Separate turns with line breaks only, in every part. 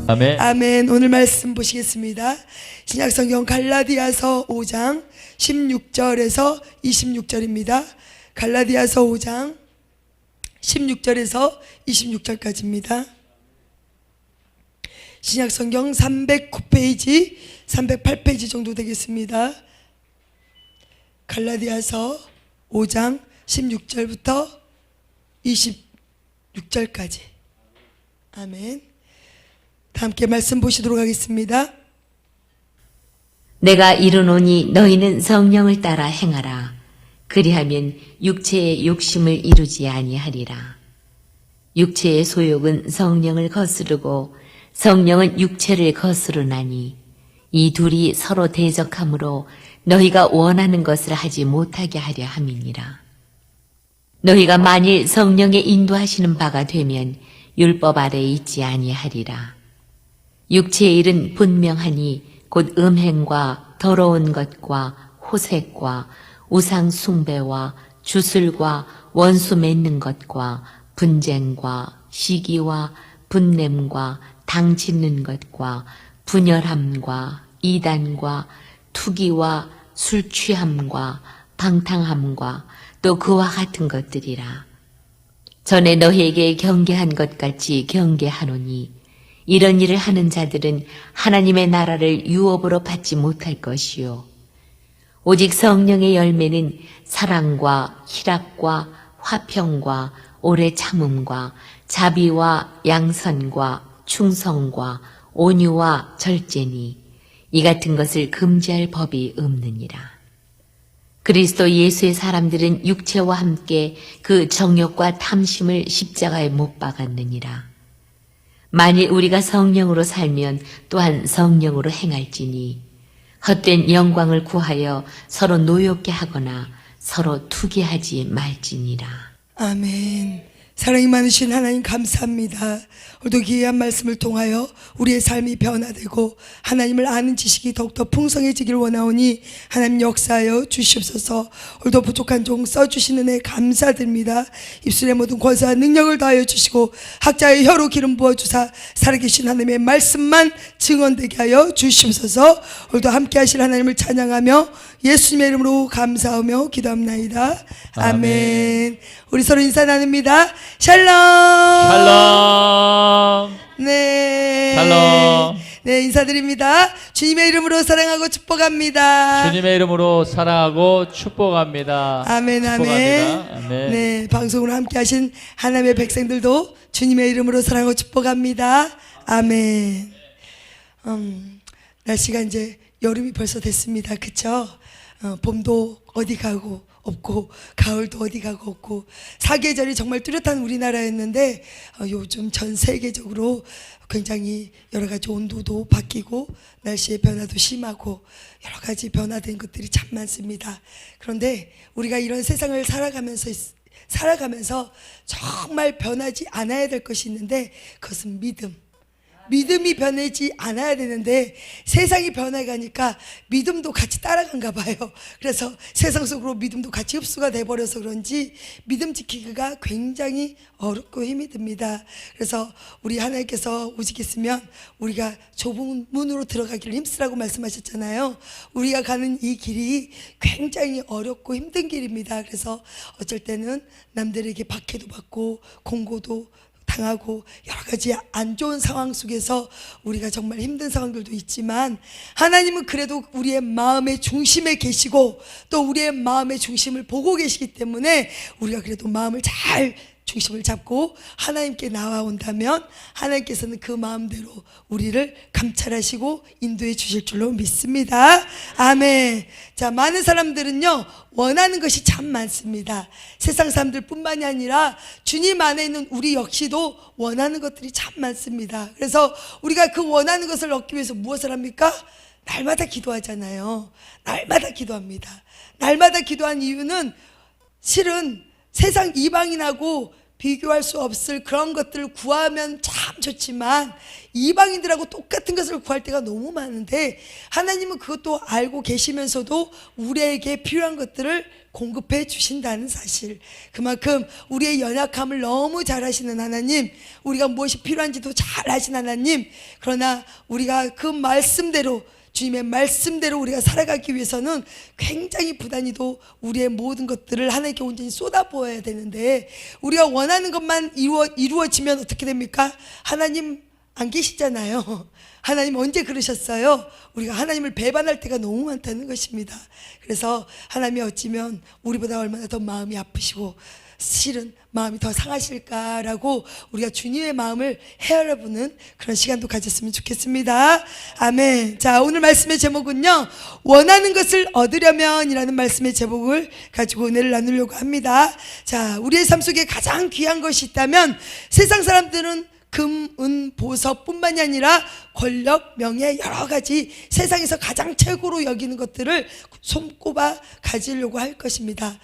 아멘.
아멘. 오늘 말씀 보시겠습니다. 신약성경 갈라디아서 5장 16절에서 26절입니다. 갈라디아서 5장 16절에서 26절까지입니다. 신약성경 309페이지, 308페이지 정도 되겠습니다. 갈라디아서 5장 16절부터 26절까지. 아멘. 다 함께 말씀 보시도록 하겠습니다.
내가 이르노니 너희는 성령을 따라 행하라. 그리하면 육체의 욕심을 이루지 아니하리라. 육체의 소욕은 성령을 거스르고 성령은 육체를 거스르나니 이 둘이 서로 대적하므로 너희가 원하는 것을 하지 못하게 하려 함이니라. 너희가 만일 성령의 인도하시는 바가 되면 율법 아래에 있지 아니하리라. 육체의 일은 분명하니 곧 음행과 더러운 것과 호색과 우상 숭배와 주술과 원수 맺는 것과 분쟁과 시기와 분냄과 당 짓는 것과 분열함과 이단과 투기와 술 취함과 방탕함과 또 그와 같은 것들이라. 전에 너희에게 경계한 것 같이 경계하노니 이런 일을 하는 자들은 하나님의 나라를 유업으로 받지 못할 것이요 오직 성령의 열매는 사랑과 희락과 화평과 오래 참음과 자비와 양선과 충성과 온유와 절제니 이 같은 것을 금지할 법이 없느니라. 그리스도 예수의 사람들은 육체와 함께 그 정욕과 탐심을 십자가에 못 박았느니라. 만일 우리가 성령으로 살면 또한 성령으로 행할지니 헛된 영광을 구하여 서로 노엽게 하거나 서로 투기하지 말지니라.
아멘. 사랑이 많으신 하나님 감사합니다. 오늘도 귀한 말씀을 통하여 우리의 삶이 변화되고 하나님을 아는 지식이 더욱더 풍성해지길 원하오니 하나님 역사하여 주시옵소서. 오늘도 부족한 종 써주시는 애 감사드립니다. 입술의 모든 권세와 능력을 다하여 주시고 학자의 혀로 기름 부어주사 살아계신 하나님의 말씀만 증언되게 하여 주시옵소서. 오늘도 함께 하실 하나님을 찬양하며 예수님의 이름으로 감사하며 기도합나이다. 아멘. 우리 서로 인사 나눕니다. 샬롬.
샬롬.
네.
샬롬.
네, 인사드립니다. 주님의 이름으로 사랑하고 축복합니다.
주님의 이름으로 사랑하고 축복합니다.
아멘, 아멘.
축복합니다. 아멘.
네, 방송으로 함께 하신 하나님의 백성들도 주님의 이름으로 사랑하고 축복합니다. 아멘. 날씨가 이제 여름이 벌써 됐습니다. 그쵸? 봄도 어디 가고 없고 가을도 어디 가고 없고 사계절이 정말 뚜렷한 우리나라였는데 요즘 전 세계적으로 굉장히 여러 가지 온도도 바뀌고 날씨의 변화도 심하고 여러 가지 변화된 것들이 참 많습니다. 그런데 우리가 이런 세상을 살아가면서 정말 변하지 않아야 될 것이 있는데 그것은 믿음이 변하지 않아야 되는데 세상이 변해가니까 믿음도 같이 따라간가 봐요. 그래서 세상 속으로 믿음도 같이 흡수가 돼버려서 그런지 믿음 지키기가 굉장히 어렵고 힘이 듭니다. 그래서 우리 하나님께서 오시겠으면 우리가 좁은 문으로 들어가기를 힘쓰라고 말씀하셨잖아요. 우리가 가는 이 길이 굉장히 어렵고 힘든 길입니다. 그래서 어쩔 때는 남들에게 박해도 받고 공고도 당하고 여러 가지 안 좋은 상황 속에서 우리가 정말 힘든 상황들도 있지만 하나님은 그래도 우리의 마음의 중심에 계시고 또 우리의 마음의 중심을 보고 계시기 때문에 우리가 그래도 마음을 잘 중심을 잡고 하나님께 나와온다면 하나님께서는 그 마음대로 우리를 감찰하시고 인도해 주실 줄로 믿습니다. 아멘. 자, 많은 사람들은요 원하는 것이 참 많습니다. 세상 사람들 뿐만이 아니라 주님 안에 있는 우리 역시도 원하는 것들이 참 많습니다. 그래서 우리가 그 원하는 것을 얻기 위해서 무엇을 합니까? 날마다 기도하잖아요. 날마다 기도합니다. 날마다 기도한 이유는 실은 세상 이방인하고 비교할 수 없을 그런 것들을 구하면 참 좋지만 이방인들하고 똑같은 것을 구할 때가 너무 많은데 하나님은 그것도 알고 계시면서도 우리에게 필요한 것들을 공급해 주신다는 사실, 그만큼 우리의 연약함을 너무 잘 아시는 하나님, 우리가 무엇이 필요한지도 잘 아시는 하나님, 그러나 우리가 그 말씀대로, 주님의 말씀대로 우리가 살아가기 위해서는 굉장히 부단히도 우리의 모든 것들을 하나님께 온전히 쏟아부어야 되는데, 우리가 원하는 것만 이루어지면 어떻게 됩니까? 하나님 안 계시잖아요. 하나님 언제 그러셨어요? 우리가 하나님을 배반할 때가 너무 많다는 것입니다. 그래서 하나님이 어찌면 우리보다 얼마나 더 마음이 아프시고 실은 마음이 더 상하실까라고 우리가 주님의 마음을 헤아려보는 그런 시간도 가졌으면 좋겠습니다. 아멘. 자, 오늘 말씀의 제목은요, 원하는 것을 얻으려면 이라는 말씀의 제목을 가지고 은혜를 나누려고 합니다. 자, 우리의 삶 속에 가장 귀한 것이 있다면 세상 사람들은 금, 은, 보석뿐만이 아니라 권력, 명예, 여러 가지 세상에서 가장 최고로 여기는 것들을 손꼽아 가지려고 할 것입니다.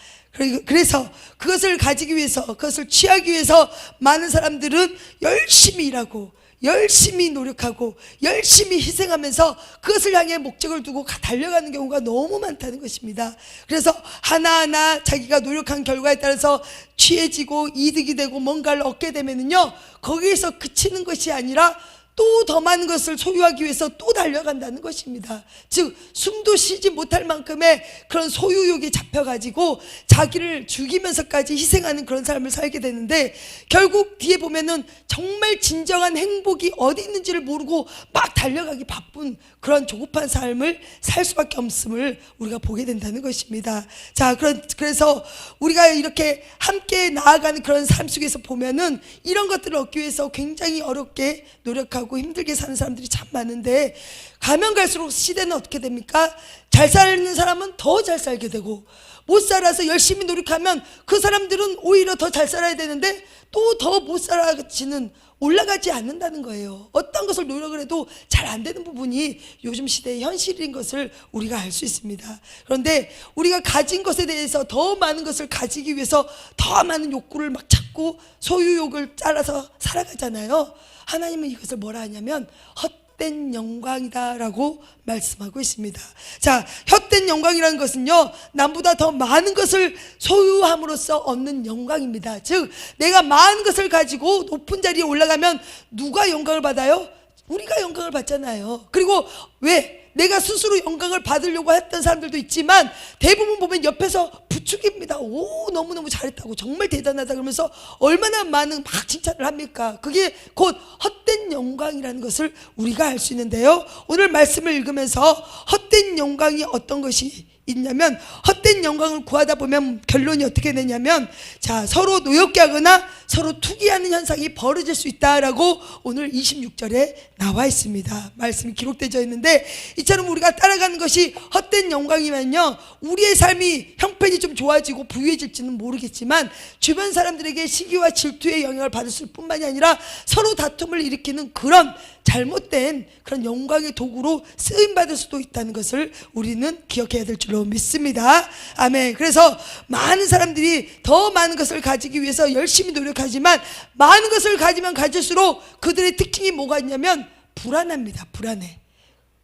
그래서 그것을 가지기 위해서, 그것을 취하기 위해서 많은 사람들은 열심히 일하고 열심히 노력하고 열심히 희생하면서 그것을 향해 목적을 두고 달려가는 경우가 너무 많다는 것입니다. 그래서 하나하나 자기가 노력한 결과에 따라서 취해지고 이득이 되고 뭔가를 얻게 되면은요, 거기에서 그치는 것이 아니라 또 더 많은 것을 소유하기 위해서 또 달려간다는 것입니다. 즉 숨도 쉬지 못할 만큼의 그런 소유욕에 잡혀가지고 자기를 죽이면서까지 희생하는 그런 삶을 살게 되는데, 결국 뒤에 보면은 정말 진정한 행복이 어디 있는지를 모르고 막 달려가기 바쁜 그런 조급한 삶을 살 수밖에 없음을 우리가 보게 된다는 것입니다. 자, 그래서 우리가 이렇게 함께 나아가는 그런 삶 속에서 보면은 이런 것들을 얻기 위해서 굉장히 어렵게 노력하고 힘들게 사는 사람들이 참 많은데, 가면 갈수록 시대는 어떻게 됩니까? 잘 사는 사람은 더 잘 살게 되고, 못 살아서 열심히 노력하면 그 사람들은 오히려 더 잘 살아야 되는데 또 더 못 살아지는, 올라가지 않는다는 거예요. 어떤 것을 노력을 해도 잘 안 되는 부분이 요즘 시대의 현실인 것을 우리가 알 수 있습니다. 그런데 우리가 가진 것에 대해서 더 많은 것을 가지기 위해서 더 많은 욕구를 막 찾고 소유욕을 따라서 살아가잖아요. 하나님은 이것을 뭐라 하냐면 헛된 영광이다라고 말씀하고 있습니다. 자, 헛된 영광이라는 것은요, 남보다 더 많은 것을 소유함으로써 얻는 영광입니다. 즉 내가 많은 것을 가지고 높은 자리에 올라가면 누가 영광을 받아요? 우리가 영광을 받잖아요. 그리고 왜? 내가 스스로 영광을 받으려고 했던 사람들도 있지만 대부분 보면 옆에서 부축입니다. 오, 너무너무 잘했다고, 정말 대단하다 그러면서 얼마나 많은 막 칭찬을 합니까? 그게 곧 헛된 영광이라는 것을 우리가 알 수 있는데요, 오늘 말씀을 읽으면서 헛된 영광이 어떤 것이 있냐면, 헛된 영광을 구하다 보면 결론이 어떻게 되냐면, 자, 서로 노엽게 하거나 서로 투기하는 현상이 벌어질 수 있다라고 오늘 26절에 나와 있습니다. 말씀이 기록되어 있는데, 이처럼 우리가 따라가는 것이 헛된 영광이면요, 우리의 삶이 형편이 좀 좋아지고 부유해질지는 모르겠지만 주변 사람들에게 시기와 질투의 영향을 받을 뿐만이 아니라 서로 다툼을 일으키는 그런 잘못된 그런 영광의 도구로 쓰임받을 수도 있다는 것을 우리는 기억해야 될 줄로 믿습니다. 아멘. 그래서 많은 사람들이 더 많은 것을 가지기 위해서 열심히 노력하지만 많은 것을 가지면 가질수록 그들의 특징이 뭐가 있냐면 불안합니다. 불안해.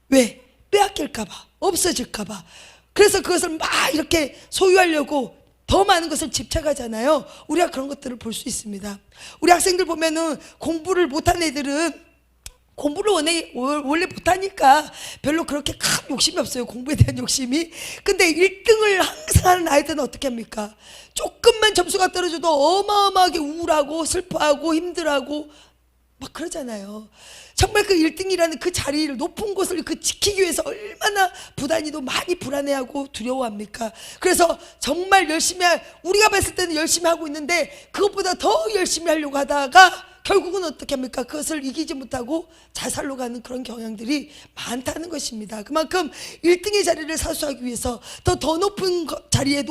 왜? 빼앗길까봐, 없어질까봐. 그래서 그것을 막 이렇게 소유하려고 더 많은 것을 집착하잖아요. 우리가 그런 것들을 볼 수 있습니다. 우리 학생들 보면은 공부를 못한 애들은 공부를 원래 못하니까 별로 그렇게 큰 욕심이 없어요. 공부에 대한 욕심이. 근데 1등을 항상 하는 아이들은 어떻게 합니까? 조금만 점수가 떨어져도 어마어마하게 우울하고 슬퍼하고 힘들어하고 막 그러잖아요. 정말 그 1등이라는 그 자리를, 높은 곳을 그 지키기 위해서 얼마나 부단히도 많이 불안해하고 두려워합니까? 그래서 정말 우리가 봤을 때는 열심히 하고 있는데 그것보다 더 열심히 하려고 하다가 결국은 어떻게 합니까? 그것을 이기지 못하고 자살로 가는 그런 경향들이 많다는 것입니다. 그만큼 1등의 자리를 사수하기 위해서 더 높은 자리에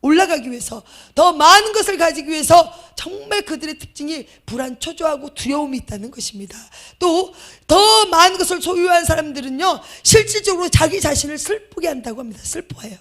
올라가기 위해서 더 많은 것을 가지기 위해서 정말 그들의 특징이 불안, 초조하고 두려움이 있다는 것입니다. 또 더 많은 것을 소유한 사람들은요, 실질적으로 자기 자신을 슬프게 한다고 합니다. 슬퍼해요.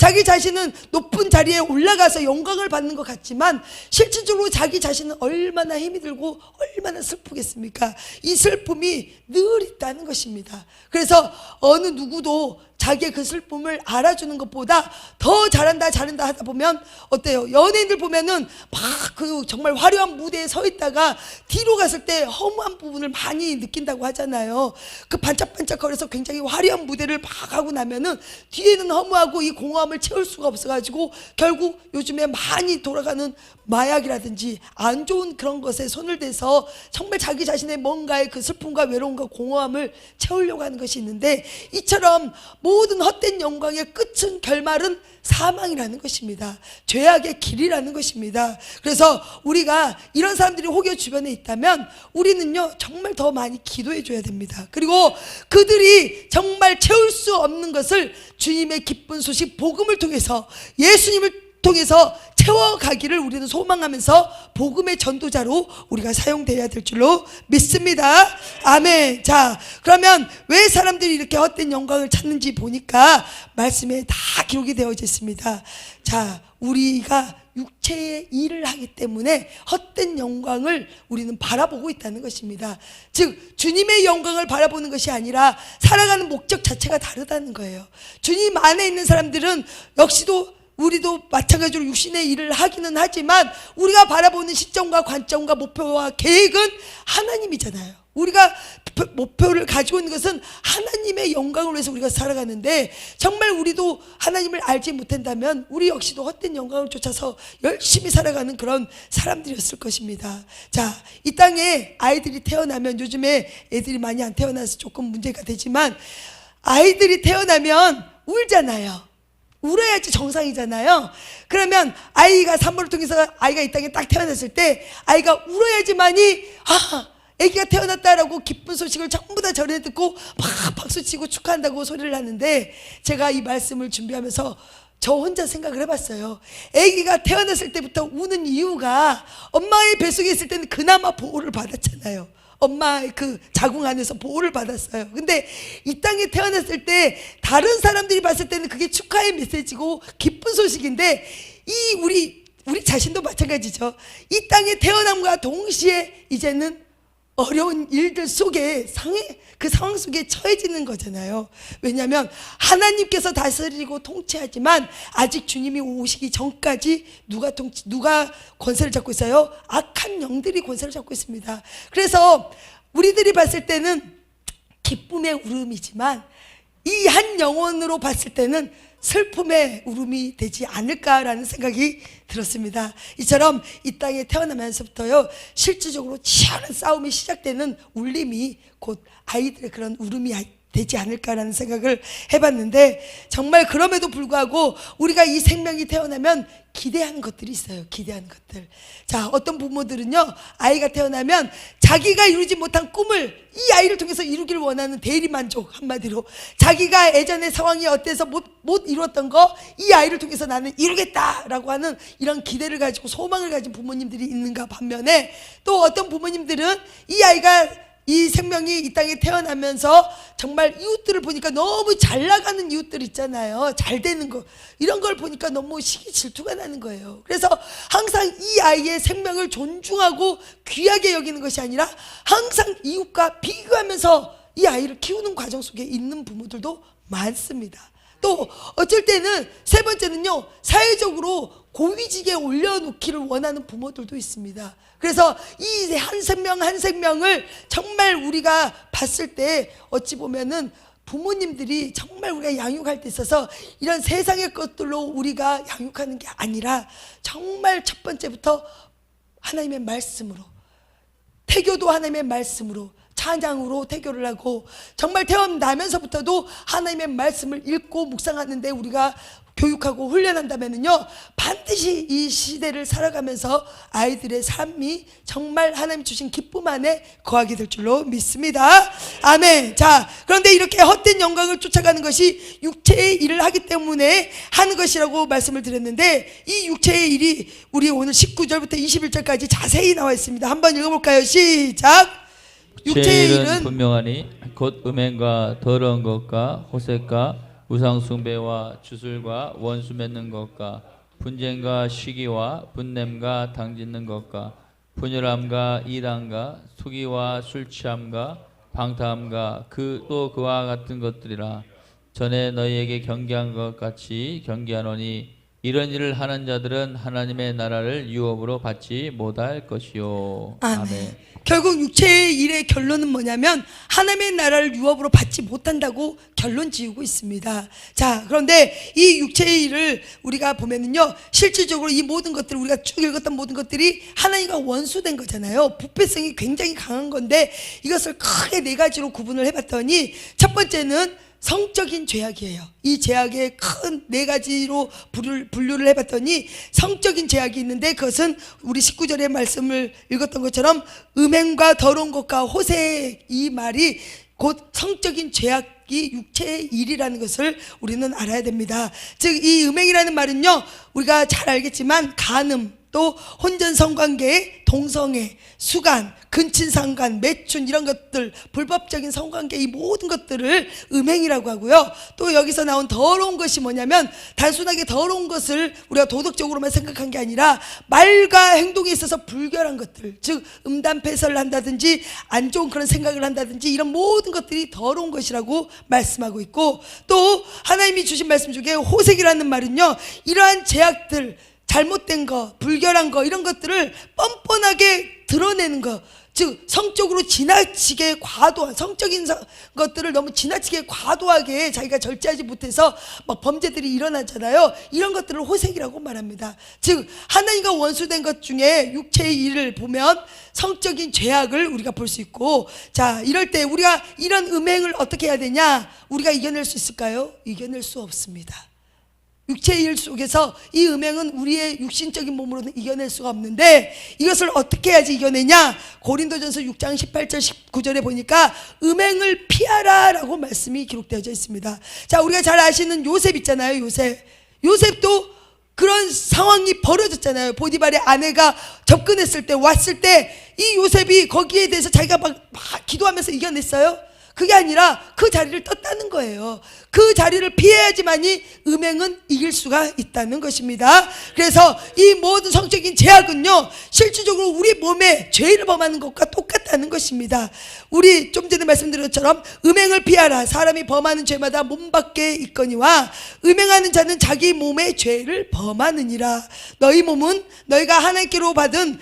자기 자신은 높은 자리에 올라가서 영광을 받는 것 같지만 실질적으로 자기 자신은 얼마나 힘이 들고 얼마나 슬프겠습니까? 이 슬픔이 늘 있다는 것입니다. 그래서 어느 누구도 자기의 그 슬픔을 알아주는 것보다 더 잘한다 하다 보면 어때요? 연예인들 보면은 막 그 정말 화려한 무대에 서 있다가 뒤로 갔을 때 허무한 부분을 많이 느낀다고 하잖아요. 그 반짝반짝거려서 굉장히 화려한 무대를 막 하고 나면은 뒤에는 허무하고 이 공허함을 채울 수가 없어가지고 결국 요즘에 많이 돌아가는 마약이라든지 안 좋은 그런 것에 손을 대서 정말 자기 자신의 뭔가의 그 슬픔과 외로움과 공허함을 채우려고 하는 것이 있는데, 이처럼 모든 헛된 영광의 끝은 결말은 사망이라는 것입니다. 죄악의 길이라는 것입니다. 그래서 우리가 이런 사람들이 혹여 주변에 있다면 우리는요 정말 더 많이 기도해 줘야 됩니다. 그리고 그들이 정말 채울 수 없는 것을 주님의 기쁜 소식 복음을 통해서, 예수님을 통해서 채워가기를 우리는 소망하면서 복음의 전도자로 우리가 사용되어야 될 줄로 믿습니다. 아멘. 자, 그러면 왜 사람들이 이렇게 헛된 영광을 찾는지 보니까 말씀에 다 기록이 되어져 있습니다. 자, 우리가 육체의 일을 하기 때문에 헛된 영광을 우리는 바라보고 있다는 것입니다. 즉 주님의 영광을 바라보는 것이 아니라 살아가는 목적 자체가 다르다는 거예요. 주님 안에 있는 사람들은 역시도 우리도 마찬가지로 육신의 일을 하기는 하지만 우리가 바라보는 시점과 관점과 목표와 계획은 하나님이잖아요. 우리가 목표를 가지고 있는 것은 하나님의 영광을 위해서 우리가 살아가는데, 정말 우리도 하나님을 알지 못한다면 우리 역시도 헛된 영광을 쫓아서 열심히 살아가는 그런 사람들이었을 것입니다. 자, 이 땅에 아이들이 태어나면, 요즘에 애들이 많이 안 태어나서 조금 문제가 되지만 아이들이 태어나면 울잖아요. 울어야지 정상이잖아요. 그러면 아이가 산모를 통해서 아이가 이 땅에 딱 태어났을 때 아이가 울어야지만이 아기가 태어났다라고 기쁜 소식을 전부 다 전해 듣고 막 박수치고 축하한다고 소리를 하는데, 제가 이 말씀을 준비하면서 저 혼자 생각을 해봤어요. 아기가 태어났을 때부터 우는 이유가 엄마의 뱃속에 있을 때는 그나마 보호를 받았잖아요. 엄마의 그 자궁 안에서 보호를 받았어요. 근데 이 땅에 태어났을 때 다른 사람들이 봤을 때는 그게 축하의 메시지고 기쁜 소식인데, 이 우리 자신도 마찬가지죠. 이 땅에 태어남과 동시에 이제는 어려운 일들 속에 그 상황 속에 처해지는 거잖아요. 왜냐하면 하나님께서 다스리고 통치하지만 아직 주님이 오시기 전까지 누가 권세를 잡고 있어요? 악한 영들이 권세를 잡고 있습니다. 그래서 우리들이 봤을 때는 기쁨의 울음이지만 이 한 영혼으로 봤을 때는 슬픔의 울음이 되지 않을까라는 생각이 들었습니다. 이처럼 이 땅에 태어나면서부터요 실질적으로 치열한 싸움이 시작되는 울림이 곧 아이들의 그런 울음이 되지 않을까라는 생각을 해봤는데, 정말 그럼에도 불구하고 우리가 이 생명이 태어나면 기대하는 것들이 있어요. 기대하는 것들. 자, 어떤 부모들은요 아이가 태어나면 자기가 이루지 못한 꿈을 이 아이를 통해서 이루기를 원하는 대리만족, 한마디로 자기가 예전에 상황이 어때서 못 이루었던 거 이 아이를 통해서 나는 이루겠다라고 하는 이런 기대를 가지고 소망을 가진 부모님들이 있는가 반면에, 또 어떤 부모님들은 이 아이가 이 생명이 이 땅에 태어나면서 정말 이웃들을 보니까 너무 잘 나가는 이웃들 있잖아요. 잘 되는 거, 이런 걸 보니까 너무 시기 질투가 나는 거예요. 그래서 항상 이 아이의 생명을 존중하고 귀하게 여기는 것이 아니라 항상 이웃과 비교하면서 이 아이를 키우는 과정 속에 있는 부모들도 많습니다. 또 어쩔 때는 세 번째는요 사회적으로 고위직에 올려놓기를 원하는 부모들도 있습니다. 그래서 이 한 생명 한 생명을 정말 우리가 봤을 때 어찌 보면은 부모님들이 정말 우리가 양육할 때 있어서 이런 세상의 것들로 우리가 양육하는 게 아니라 정말 첫 번째부터 하나님의 말씀으로, 태교도 하나님의 말씀으로, 찬양으로 태교를 하고, 정말 태어나면서부터도 하나님의 말씀을 읽고 묵상하는데 우리가 교육하고 훈련한다면요 반드시 이 시대를 살아가면서 아이들의 삶이 정말 하나님 주신 기쁨 안에 거하게 될 줄로 믿습니다. 아멘. 자, 그런데 이렇게 헛된 영광을 쫓아가는 것이 육체의 일을 하기 때문에 하는 것이라고 말씀을 드렸는데, 이 육체의 일이 우리 오늘 19절부터 21절까지 자세히 나와 있습니다. 한번 읽어볼까요? 시작. 육체의 일은
분명하니 곧 음행과 더러운 것과 호색과 우상 숭배와 주술과 원수 맺는 것과 분쟁과 시기와 분냄과 당짓는 것과 분열함과 이단과 수기와 술 취함과 방탕함과 또 그와 같은 것들이라. 전에 너희에게 경계한 것 같이 경계하노니 이런 일을 하는 자들은 하나님의 나라를 유업으로 받지 못할 것이요.
아멘. 결국 육체의 일의 결론은 뭐냐면 하나님의 나라를 유업으로 받지 못한다고 결론 지으고 있습니다. 자, 그런데 이 육체의 일을 우리가 보면은요, 실질적으로 이 모든 것들, 우리가 쭉 읽었던 모든 것들이 하나님과 원수된 거잖아요. 부패성이 굉장히 강한 건데 이것을 크게 네 가지로 구분을 해봤더니 첫 번째는 성적인 죄악이에요. 이 죄악의 큰 네 가지로 분류를 해봤더니 성적인 죄악이 있는데 그것은 우리 19절의 말씀을 읽었던 것처럼 음행과 더러운 것과 호색, 이 말이 곧 성적인 죄악이 육체의 일이라는 것을 우리는 알아야 됩니다. 즉 이 음행이라는 말은요, 우리가 잘 알겠지만 간음, 또 혼전 성관계, 동성애, 수간, 근친상간, 매춘 이런 것들, 불법적인 성관계, 이 모든 것들을 음행이라고 하고요. 또 여기서 나온 더러운 것이 뭐냐면 단순하게 더러운 것을 우리가 도덕적으로만 생각한 게 아니라 말과 행동에 있어서 불결한 것들, 즉 음담패설을 한다든지 안 좋은 그런 생각을 한다든지 이런 모든 것들이 더러운 것이라고 말씀하고 있고, 또 하나님이 주신 말씀 중에 호색이라는 말은요, 이러한 죄악들, 잘못된 거, 불결한 거, 이런 것들을 뻔뻔하게 드러내는 거, 즉 성적으로 지나치게 과도한, 성적인 것들을 너무 지나치게 과도하게 자기가 절제하지 못해서 막 범죄들이 일어나잖아요. 이런 것들을 호색이라고 말합니다. 즉 하나님과 원수된 것 중에 육체의 일을 보면 성적인 죄악을 우리가 볼 수 있고, 자, 이럴 때 우리가 이런 음행을 어떻게 해야 되냐? 우리가 이겨낼 수 있을까요? 이겨낼 수 없습니다. 육체의 일 속에서 이 음행은 우리의 육신적인 몸으로는 이겨낼 수가 없는데 이것을 어떻게 해야지 이겨내냐? 고린도전서 6장 18절 19절에 보니까 음행을 피하라 라고 말씀이 기록되어져 있습니다. 자, 우리가 잘 아시는 요셉 있잖아요. 요셉도 그런 상황이 벌어졌잖아요. 보디발의 아내가 접근했을 때, 왔을 때 이 요셉이 거기에 대해서 자기가 막 기도하면서 이겨냈어요? 그게 아니라 그 자리를 떴다는 거예요. 그 자리를 피해야지만이 음행은 이길 수가 있다는 것입니다. 그래서 이 모든 성적인 죄악은요, 실질적으로 우리 몸에 죄를 범하는 것과 똑같다는 것입니다. 우리 좀 전에 말씀드린 것처럼 음행을 피하라. 사람이 범하는 죄마다 몸 밖에 있거니와 음행하는 자는 자기 몸의 죄를 범하느니라. 너희 몸은 너희가 하나님께로 받은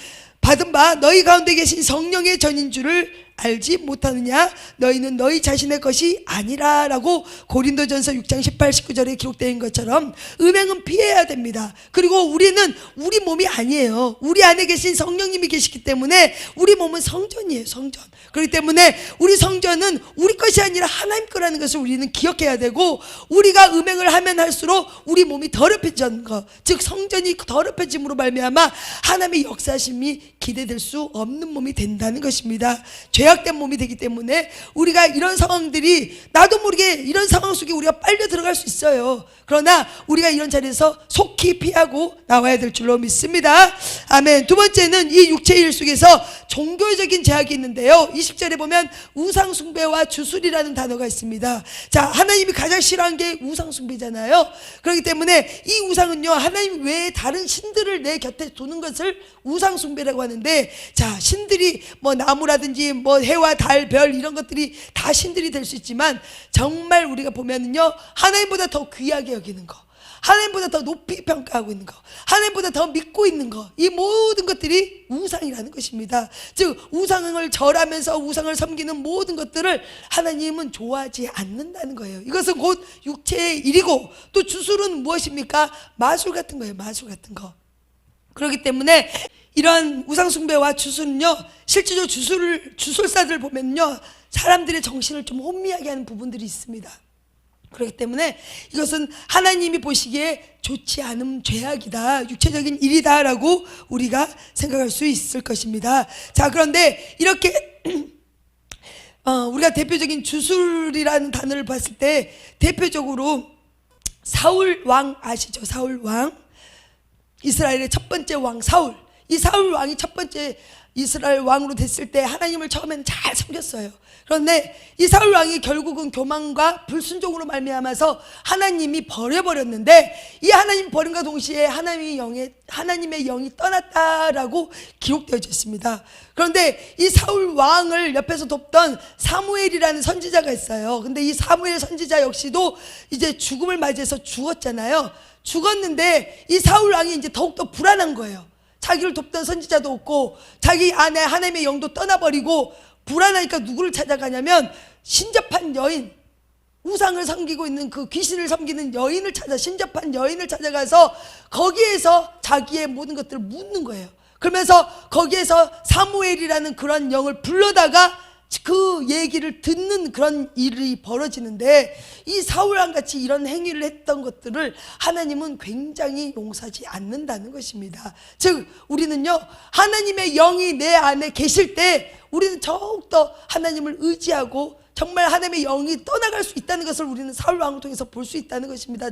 바 너희 가운데 계신 성령의 전인 줄을 알지 못하느냐? 너희는 너희 자신의 것이 아니라 라고 고린도전서 6장 18, 19절에 기록된 것처럼 음행은 피해야 됩니다. 그리고 우리는 우리 몸이 아니에요. 우리 안에 계신 성령님이 계시기 때문에 우리 몸은 성전이에요. 성전. 그렇기 때문에 우리 성전은 우리 것이 아니라 하나님 거라는 것을 우리는 기억해야 되고, 우리가 음행을 하면 할수록 우리 몸이 더럽혀진 것, 즉 성전이 더럽혀짐으로 말미암아 하나님의 역사심이 기대될 수 없는 몸이 된다는 것입니다. 죄악된 몸이 되기 때문에 우리가 이런 상황들이 나도 모르게 이런 상황 속에 우리가 빨려 들어갈 수 있어요. 그러나 우리가 이런 자리에서 속히 피하고 나와야 될 줄로 믿습니다. 아멘. 두 번째는 이 육체의 일 속에서 종교적인 제약이 있는데요, 20절에 보면 우상숭배와 주술이라는 단어가 있습니다. 자, 하나님이 가장 싫어하는 게 우상숭배잖아요. 그렇기 때문에 이 우상은요, 하나님 외에 다른 신들을 내 곁에 두는 것을 우상숭배라고 하는데, 자, 신들이 뭐 나무라든지 뭐 해와 달, 별 이런 것들이 다 신들이 될 수 있지만 정말 우리가 보면은요, 하나님보다 더 귀하게 여기는 거, 하나님보다 더 높이 평가하고 있는 거, 하나님보다 더 믿고 있는 거, 이 모든 것들이 우상이라는 것입니다. 즉 우상을 절하면서 우상을 섬기는 모든 것들을 하나님은 좋아하지 않는다는 거예요. 이것은 곧 육체의 일이고, 또 주술은 무엇입니까? 마술 같은 거예요. 마술 같은 거. 그렇기 때문에 이런 우상숭배와 주술은요, 실제로 주술사들 보면요, 사람들의 정신을 좀 혼미하게 하는 부분들이 있습니다. 그렇기 때문에 이것은 하나님이 보시기에 좋지 않은 죄악이다, 육체적인 일이다라고 우리가 생각할 수 있을 것입니다. 자, 그런데 이렇게 우리가 대표적인 주술이라는 단어를 봤을 때 대표적으로 사울 왕 아시죠? 사울 왕, 이스라엘의 첫 번째 왕 사울. 이 사울 왕이 첫 번째 이스라엘 왕으로 됐을 때 하나님을 처음에는 잘 섬겼어요. 그런데 이 사울 왕이 결국은 교만과 불순종으로 말미암아서 하나님이 버려버렸는데, 이 하나님 버림과 동시에 하나님의 영이 떠났다라고 기록되어져 있습니다. 그런데 이 사울 왕을 옆에서 돕던 사무엘이라는 선지자가 있어요. 근데 이 사무엘 선지자 역시도 이제 죽음을 맞이해서 죽었잖아요. 죽었는데 이 사울 왕이 이제 더욱더 불안한 거예요. 자기를 돕던 선지자도 없고 자기 안에 하나님의 영도 떠나버리고 불안하니까 누구를 찾아가냐면 신접한 여인, 우상을 섬기고 있는 그 귀신을 섬기는 여인을 신접한 여인을 찾아가서 거기에서 자기의 모든 것들을 묻는 거예요. 그러면서 거기에서 사무엘이라는 그런 영을 불러다가 그 얘기를 듣는 그런 일이 벌어지는데, 이 사울왕 같이 이런 행위를 했던 것들을 하나님은 굉장히 용서하지 않는다는 것입니다. 즉 우리는요, 하나님의 영이 내 안에 계실 때 우리는 더욱더 하나님을 의지하고 정말 하나님의 영이 떠나갈 수 있다는 것을 우리는 사울왕을 통해서 볼 수 있다는 것입니다.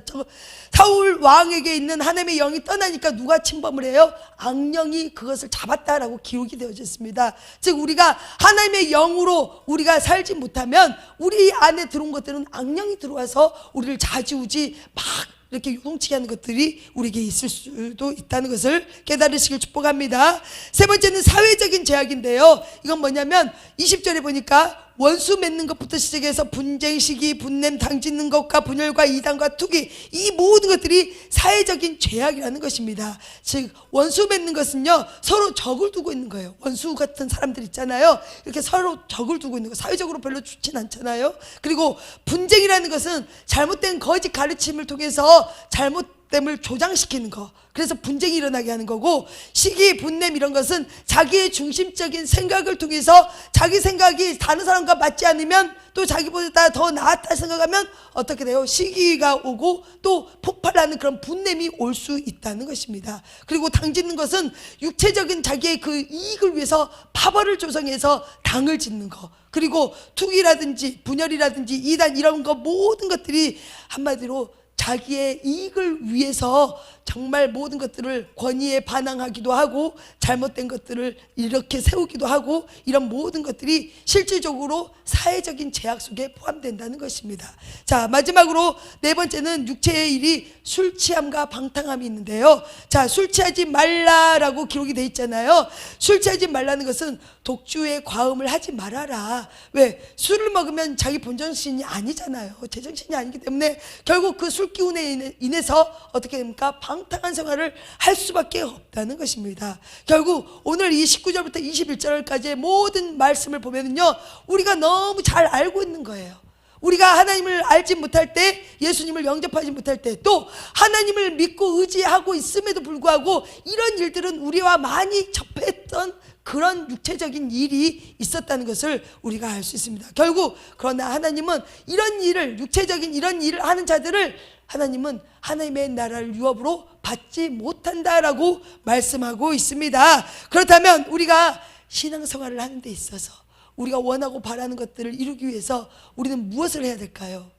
사울왕에게 있는 하나님의 영이 떠나니까 누가 침범을 해요? 악령이 그것을 잡았다라고 기록이 되어져 있습니다. 즉 우리가 하나님의 영으로 우리가 살지 못하면 우리 안에 들어온 것들은 악령이 들어와서 우리를 좌지우지 막 이렇게 요동치게 하는 것들이 우리에게 있을 수도 있다는 것을 깨달으시길 축복합니다. 세 번째는 사회적인 제약인데요, 이건 뭐냐면 20절에 보니까 원수 맺는 것부터 시작해서 분쟁, 시기, 분냄, 당짓는 것과 분열과 이단과 투기, 이 모든 것들이 사회적인 죄악이라는 것입니다. 즉 원수 맺는 것은요, 서로 적을 두고 있는 거예요. 원수 같은 사람들 있잖아요. 이렇게 서로 적을 두고 있는 거, 사회적으로 별로 좋진 않잖아요. 그리고 분쟁이라는 것은 잘못된 거짓 가르침을 통해서 잘못됨을 조장시키는 거, 그래서 분쟁이 일어나게 하는 거고, 시기, 분냄 이런 것은 자기의 중심적인 생각을 통해서 자기 생각이 다른 사람과 맞지 않으면, 또 자기보다 더 나았다 생각하면 어떻게 돼요? 시기가 오고 또 폭발하는 그런 분냄이 올 수 있다는 것입니다. 그리고 당짓는 것은 육체적인 자기의 그 이익을 위해서 파벌을 조성해서 당을 짓는 거, 그리고 투기라든지 분열이라든지 이단 이런 거 모든 것들이 한마디로 자기의 이익을 위해서 정말 모든 것들을 권위에 반항하기도 하고 잘못된 것들을 이렇게 세우기도 하고, 이런 모든 것들이 실질적으로 사회적인 제약 속에 포함된다는 것입니다. 자, 마지막으로 네 번째는 육체의 일이 술 취함과 방탕함이 있는데요. 자, 술 취하지 말라라고 기록이 돼 있잖아요. 술 취하지 말라는 것은 독주의 과음을 하지 말아라. 왜? 술을 먹으면 자기 본정신이 아니잖아요. 제정신이 아니기 때문에 결국 그 술 기운에 인해서 어떻게 됩니까? 방탕한 생활을 할 수밖에 없다는 것입니다. 결국 오늘 이 19절부터 21절까지의 모든 말씀을 보면요, 우리가 너무 잘 알고 있는 거예요. 우리가 하나님을 알지 못할 때, 예수님을 영접하지 못할 때, 또 하나님을 믿고 의지하고 있음에도 불구하고 이런 일들은 우리와 많이 접했던 그런 육체적인 일이 있었다는 것을 우리가 알 수 있습니다. 결국 그러나 하나님은 이런 일을, 육체적인 이런 일을 하는 자들을 하나님은 하나님의 나라를 유업으로 받지 못한다라고 말씀하고 있습니다. 그렇다면 우리가 신앙생활을 하는 데 있어서 우리가 원하고 바라는 것들을 이루기 위해서 우리는 무엇을 해야 될까요?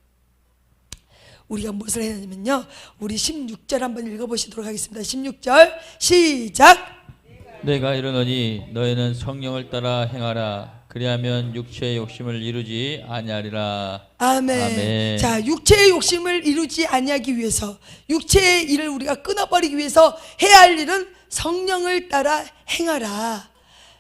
우리가 무엇을 해야 되냐면요, 우리 16절 한번 읽어보시도록 하겠습니다. 16절 시작.
내가 이르노니 너희는 성령을 따라 행하라. 그리하면 육체의 욕심을 이루지 아니하리라.
아멘.
아멘.
자, 육체의 욕심을 이루지 아니하기 위해서, 육체의 일을 우리가 끊어버리기 위해서 해야 할 일은 성령을 따라 행하라.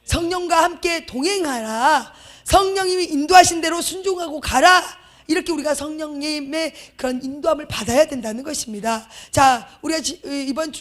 성령과 함께 동행하라. 성령님이 인도하신 대로 순종하고 가라. 이렇게 우리가 성령님의 그런 인도함을 받아야 된다는 것입니다. 자, 우리가 이번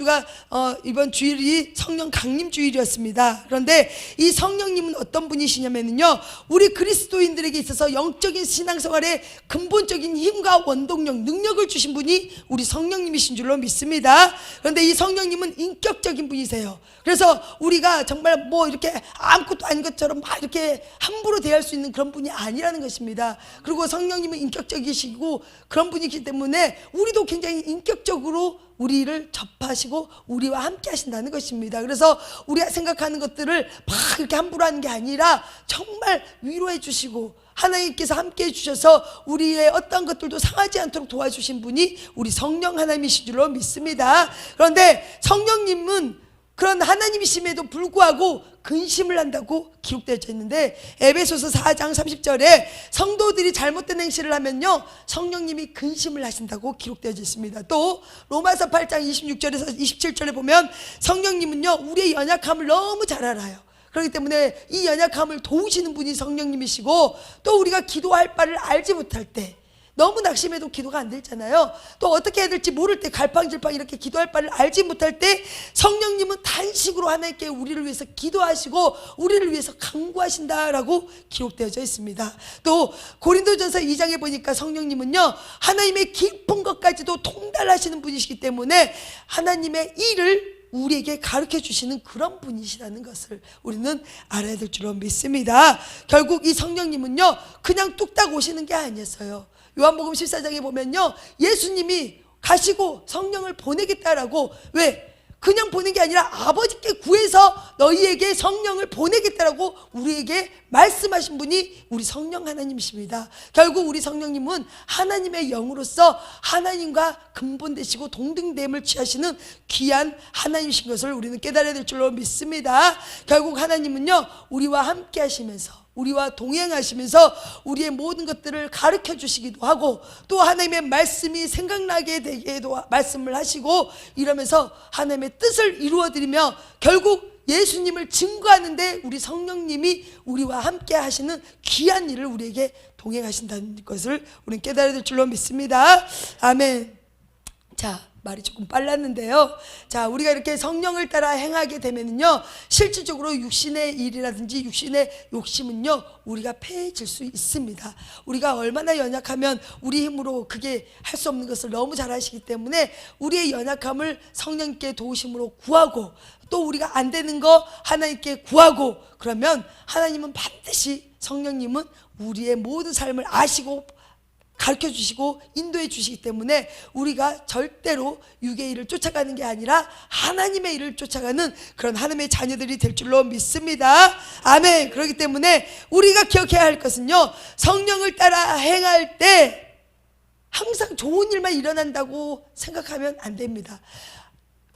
주일이 성령 강림 주일이었습니다. 그런데 이 성령님은 어떤 분이시냐면요, 우리 그리스도인들에게 있어서 영적인 신앙생활에 근본적인 힘과 원동력, 능력을 주신 분이 우리 성령님이신 줄로 믿습니다. 그런데 이 성령님은 인격적인 분이세요. 그래서 우리가 정말 뭐 이렇게 아무것도 아닌 것처럼 막 이렇게 함부로 대할 수 있는 그런 분이 아니라는 것입니다. 그리고 성령님은 인격적이시고 그런 분이기 때문에 우리도 굉장히 인격적으로 우리를 접하시고 우리와 함께 하신다는 것입니다. 그래서 우리가 생각하는 것들을 막 이렇게 함부로 하는 게 아니라 정말 위로해 주시고 하나님께서 함께 해주셔서 우리의 어떤 것들도 상하지 않도록 도와주신 분이 우리 성령 하나님이신 줄로 믿습니다. 그런데 성령님은 그런 하나님이심에도 불구하고 근심을 한다고 기록되어져 있는데, 에베소서 4장 30절에 성도들이 잘못된 행실을 하면요 성령님이 근심을 하신다고 기록되어져 있습니다. 또 로마서 8장 26절에서 27절에 보면 성령님은요 우리의 연약함을 너무 잘 알아요. 그렇기 때문에 이 연약함을 도우시는 분이 성령님이시고, 또 우리가 기도할 바를 알지 못할 때, 너무 낙심해도 기도가 안 되잖아요. 또 어떻게 해야 될지 모를 때, 갈팡질팡 이렇게 기도할 바를 알지 못할 때 성령님은 단식으로 하나님께 우리를 위해서 기도하시고 우리를 위해서 간구하신다라고 기록되어져 있습니다. 또 고린도전서 2장에 보니까 성령님은요 하나님의 깊은 것까지도 통달하시는 분이시기 때문에 하나님의 일을 우리에게 가르쳐 주시는 그런 분이시라는 것을 우리는 알아야 될 줄로 믿습니다. 결국 이 성령님은요 그냥 뚝딱 오시는 게 아니었어요. 요한복음 14장에 보면요 예수님이 가시고 성령을 보내겠다라고, 왜? 그냥 보낸 게 아니라 아버지께 구해서 너희에게 성령을 보내겠다라고 우리에게 말씀하신 분이 우리 성령 하나님이십니다. 결국 우리 성령님은 하나님의 영으로서 하나님과 근본되시고 동등됨을 취하시는 귀한 하나님이신 것을 우리는 깨달아야 될 줄로 믿습니다. 결국 하나님은요 우리와 함께 하시면서, 우리와 동행하시면서 우리의 모든 것들을 가르쳐 주시기도 하고, 또 하나님의 말씀이 생각나게 되게도 말씀을 하시고, 이러면서 하나님의 뜻을 이루어드리며 결국 예수님을 증거하는데 우리 성령님이 우리와 함께 하시는 귀한 일을 우리에게 동행하신다는 것을 우리는 깨달아야 될 줄로 믿습니다. 아멘. 자, 말이 조금 빨랐는데요. 자, 우리가 이렇게 성령을 따라 행하게 되면요 실질적으로 육신의 일이라든지 육신의 욕심은요 우리가 패해질 수 있습니다. 우리가 얼마나 연약하면 우리 힘으로 그게 할 수 없는 것을 너무 잘 아시기 때문에 우리의 연약함을 성령께 도우심으로 구하고, 또 우리가 안 되는 거 하나님께 구하고, 그러면 하나님은 반드시, 성령님은 우리의 모든 삶을 아시고 가르쳐 주시고 인도해 주시기 때문에 우리가 절대로 육의 일을 쫓아가는 게 아니라 하나님의 일을 쫓아가는 그런 하나님의 자녀들이 될 줄로 믿습니다. 아멘. 그렇기 때문에 우리가 기억해야 할 것은요 성령을 따라 행할 때 항상 좋은 일만 일어난다고 생각하면 안 됩니다.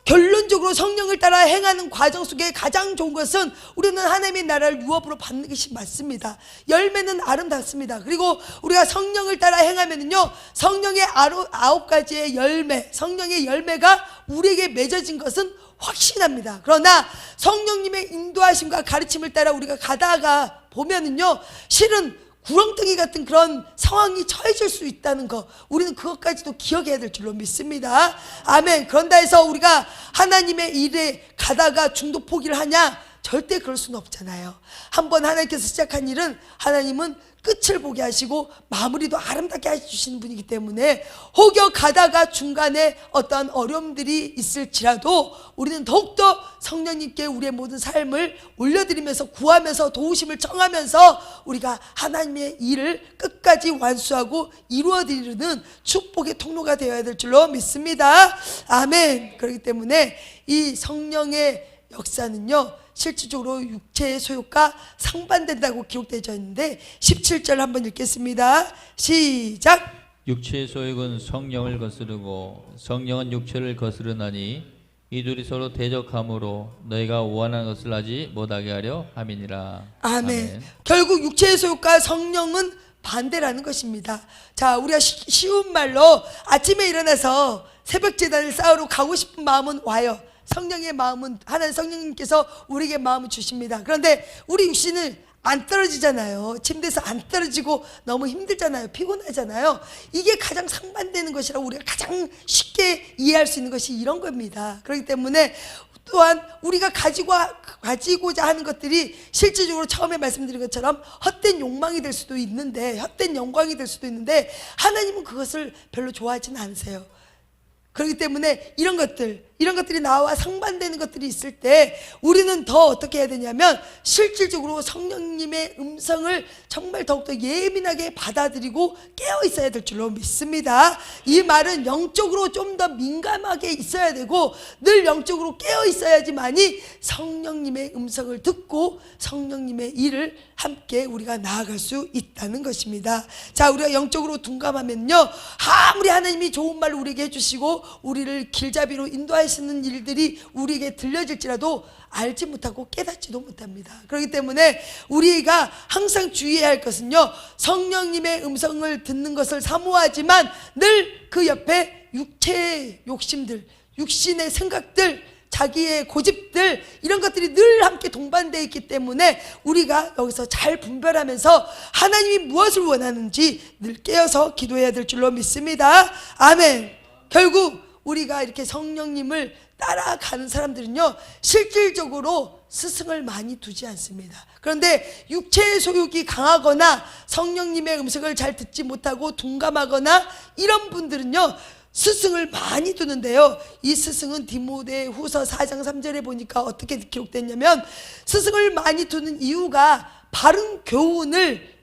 결론적으로 성령을 따라 행하는 과정 속에 가장 좋은 것은 우리는 하나님의 나라를 유업으로 받는 것이 맞습니다. 열매는 아름답습니다. 그리고 우리가 성령을 따라 행하면요 성령의 9가지의 열매, 성령의 열매가 우리에게 맺어진 것은 확신합니다. 그러나 성령님의 인도하심과 가르침을 따라 우리가 가다가 보면은요 실은 구렁텅이 같은 그런 상황이 처해질 수 있다는 거, 우리는 그것까지도 기억해야 될 줄로 믿습니다. 아멘. 그런다 해서 우리가 하나님의 일에 가다가 중도 포기를 하냐? 절대 그럴 수는 없잖아요. 한번 하나님께서 시작한 일은 하나님은 끝을 보게 하시고 마무리도 아름답게 해주시는 분이기 때문에 혹여 가다가 중간에 어떤 어려움들이 있을지라도 우리는 더욱더 성령님께 우리의 모든 삶을 올려드리면서 구하면서 도우심을 청하면서 우리가 하나님의 일을 끝까지 완수하고 이루어드리는 축복의 통로가 되어야 될 줄로 믿습니다. 아멘. 그렇기 때문에 이 성령의 역사는요 실질적으로 육체의 소욕과 상반된다고 기록되어 있는데 17절 한번 읽겠습니다. 시작.
육체의 소욕은 성령을 거스르고 성령은 육체를 거스르나니 이 둘이 서로 대적함으로 너희가 원하는 것을 하지 못하게 하려 함이니라.
아멘. 결국 육체의 소욕과 성령은 반대라는 것입니다. 자, 우리가 쉬운 말로 아침에 일어나서 새벽 제단을 쌓으러 가고 싶은 마음은 와요. 성령의 마음은, 하나님 성령님께서 우리에게 마음을 주십니다. 그런데 우리 육신은 안 떨어지잖아요. 침대에서 안 떨어지고 너무 힘들잖아요. 피곤하잖아요. 이게 가장 상반되는 것이라 우리가 가장 쉽게 이해할 수 있는 것이 이런 겁니다. 그렇기 때문에 또한 우리가 가지고자 하는 것들이 실질적으로 처음에 말씀드린 것처럼 헛된 욕망이 될 수도 있는데, 헛된 영광이 될 수도 있는데 하나님은 그것을 별로 좋아하지는 않으세요. 그렇기 때문에 이런 것들이 나와 상반되는 것들이 있을 때 우리는 더 어떻게 해야 되냐면 실질적으로 성령님의 음성을 정말 더욱더 예민하게 받아들이고 깨어 있어야 될 줄로 믿습니다. 이 말은 영적으로 좀 더 민감하게 있어야 되고 늘 영적으로 깨어 있어야지만이 성령님의 음성을 듣고 성령님의 일을 함께 우리가 나아갈 수 있다는 것입니다. 자, 우리가 영적으로 둔감하면요 아무리 하나님이 좋은 말을 우리에게 해주시고 우리를 길잡이로 인도하실 말씀하시는 일들이 우리에게 들려질지라도 알지 못하고 깨닫지도 못합니다. 그렇기 때문에 우리가 항상 주의해야 할 것은요, 성령님의 음성을 듣는 것을 사모하지만 늘 그 옆에 육체의 욕심들, 육신의 생각들, 자기의 고집들, 이런 것들이 늘 함께 동반되어 있기 때문에 우리가 여기서 잘 분별하면서 하나님이 무엇을 원하는지 늘 깨어서 기도해야 될 줄로 믿습니다. 아멘. 결국 우리가 이렇게 성령님을 따라가는 사람들은요, 실질적으로 스승을 많이 두지 않습니다. 그런데 육체의 소욕이 강하거나 성령님의 음성을 잘 듣지 못하고 둔감하거나 이런 분들은요, 스승을 많이 두는데요, 이 스승은 디모데후서 4장 3절에 보니까 어떻게 기록됐냐면, 스승을 많이 두는 이유가 바른 교훈을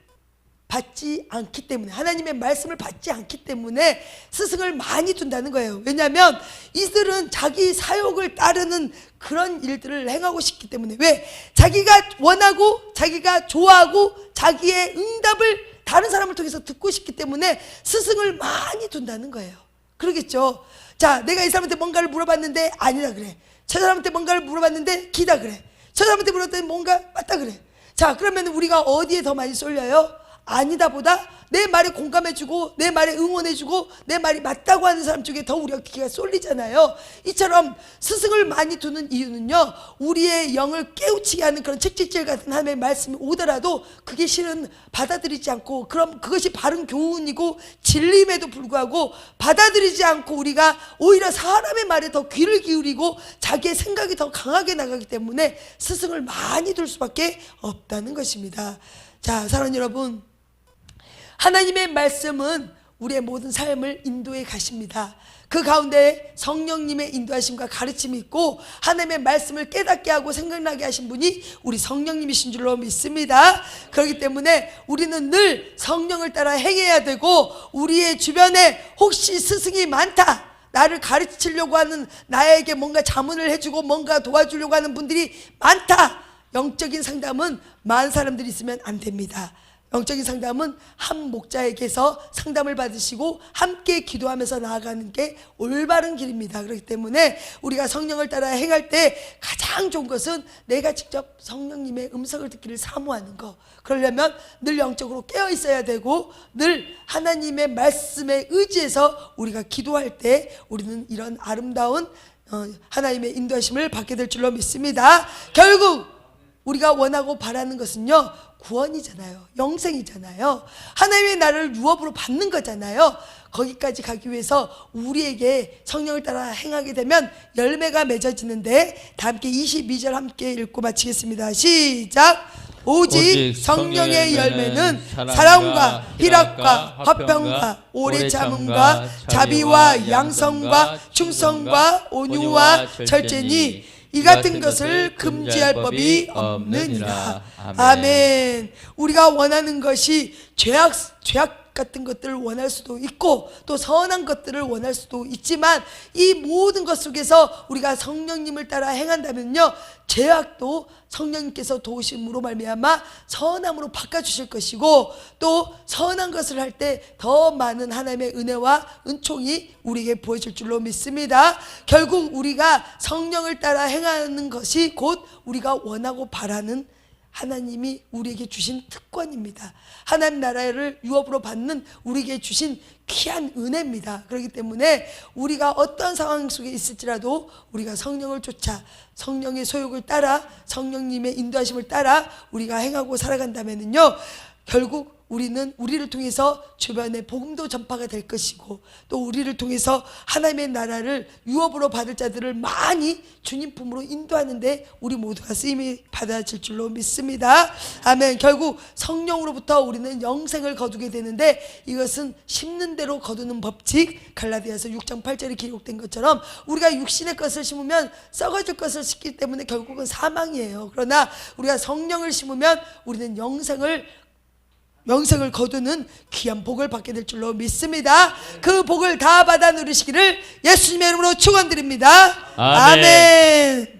받지 않기 때문에, 하나님의 말씀을 받지 않기 때문에 스승을 많이 둔다는 거예요. 왜냐하면 이들은 자기 사욕을 따르는 그런 일들을 행하고 싶기 때문에, 왜? 자기가 원하고 자기가 좋아하고 자기의 응답을 다른 사람을 통해서 듣고 싶기 때문에 스승을 많이 둔다는 거예요. 그러겠죠. 자, 내가 이 사람한테 뭔가를 물어봤는데 아니라 그래. 저 사람한테 뭔가를 물어봤는데 기다 그래. 저 사람한테 물어봤더니 뭔가 맞다 그래. 자, 그러면 우리가 어디에 더 많이 쏠려요? 아니다 보다 내 말에 공감해주고 내 말에 응원해주고 내 말이 맞다고 하는 사람 쪽에 더 우리가 귀가 쏠리잖아요. 이처럼 스승을 많이 두는 이유는요, 우리의 영을 깨우치게 하는 그런 책찍질 같은 하나님의 말씀이 오더라도 그게 실은 받아들이지 않고, 그럼 그것이 바른 교훈이고 진리임에도 불구하고 받아들이지 않고 우리가 오히려 사람의 말에 더 귀를 기울이고 자기의 생각이 더 강하게 나가기 때문에 스승을 많이 둘 수밖에 없다는 것입니다. 자, 사랑하는 여러분, 하나님의 말씀은 우리의 모든 삶을 인도해 가십니다. 그 가운데 성령님의 인도하심과 가르침이 있고, 하나님의 말씀을 깨닫게 하고 생각나게 하신 분이 우리 성령님이신 줄로 믿습니다. 그렇기 때문에 우리는 늘 성령을 따라 행해야 되고, 우리의 주변에 혹시 스승이 많다, 나를 가르치려고 하는, 나에게 뭔가 자문을 해주고 뭔가 도와주려고 하는 분들이 많다, 영적인 상담은 많은 사람들이 있으면 안 됩니다. 영적인 상담은 한 목자에게서 상담을 받으시고 함께 기도하면서 나아가는 게 올바른 길입니다. 그렇기 때문에 우리가 성령을 따라 행할 때 가장 좋은 것은 내가 직접 성령님의 음성을 듣기를 사모하는 거. 그러려면 늘 영적으로 깨어 있어야 되고, 늘 하나님의 말씀에 의지해서 우리가 기도할 때 우리는 이런 아름다운 하나님의 인도하심을 받게 될 줄로 믿습니다. 결국 우리가 원하고 바라는 것은요, 구원이잖아요. 영생이잖아요. 하나님의 나라를 유업으로 받는 거잖아요. 거기까지 가기 위해서 우리에게 성령을 따라 행하게 되면 열매가 맺어지는데, 다 함께 22절 함께 읽고 마치겠습니다. 시작. 오직 성령의 열매는 사랑과 희락과 화평과 오래 참음과 자비와 양성과 충성과 온유와 절제니 이 같은 것을 금지할 법이 없느니라. 아멘. 우리가 원하는 것이 죄악 같은 것들을 원할 수도 있고 또 선한 것들을 원할 수도 있지만, 이 모든 것 속에서 우리가 성령님을 따라 행한다면요, 죄악도 성령님께서 도우심으로 말미암아 선함으로 바꿔주실 것이고, 또 선한 것을 할 때 더 많은 하나님의 은혜와 은총이 우리에게 보여질 줄로 믿습니다. 결국 우리가 성령을 따라 행하는 것이 곧 우리가 원하고 바라는 하나님이 우리에게 주신 특권입니다. 하나님 나라를 유업으로 받는 우리에게 주신 귀한 은혜입니다. 그렇기 때문에 우리가 어떤 상황 속에 있을지라도 우리가 성령을 쫓아 성령의 소욕을 따라 성령님의 인도하심을 따라 우리가 행하고 살아간다면요, 결국 우리는 우리를 통해서 주변에 복음도 전파가 될 것이고, 또 우리를 통해서 하나님의 나라를 유업으로 받을 자들을 많이 주님 품으로 인도하는데 우리 모두가 쓰임이 받아질 줄로 믿습니다. 아멘. 결국 성령으로부터 우리는 영생을 거두게 되는데, 이것은 심는 대로 거두는 법칙, 갈라디아서 6장 8절에 기록된 것처럼 우리가 육신의 것을 심으면 썩어질 것을 심기 때문에 결국은 사망이에요. 그러나 우리가 성령을 심으면 우리는 영생을 거두는 귀한 복을 받게 될 줄로 믿습니다. 그 복을 다 받아 누리시기를 예수님의 이름으로 축원드립니다. 아멘.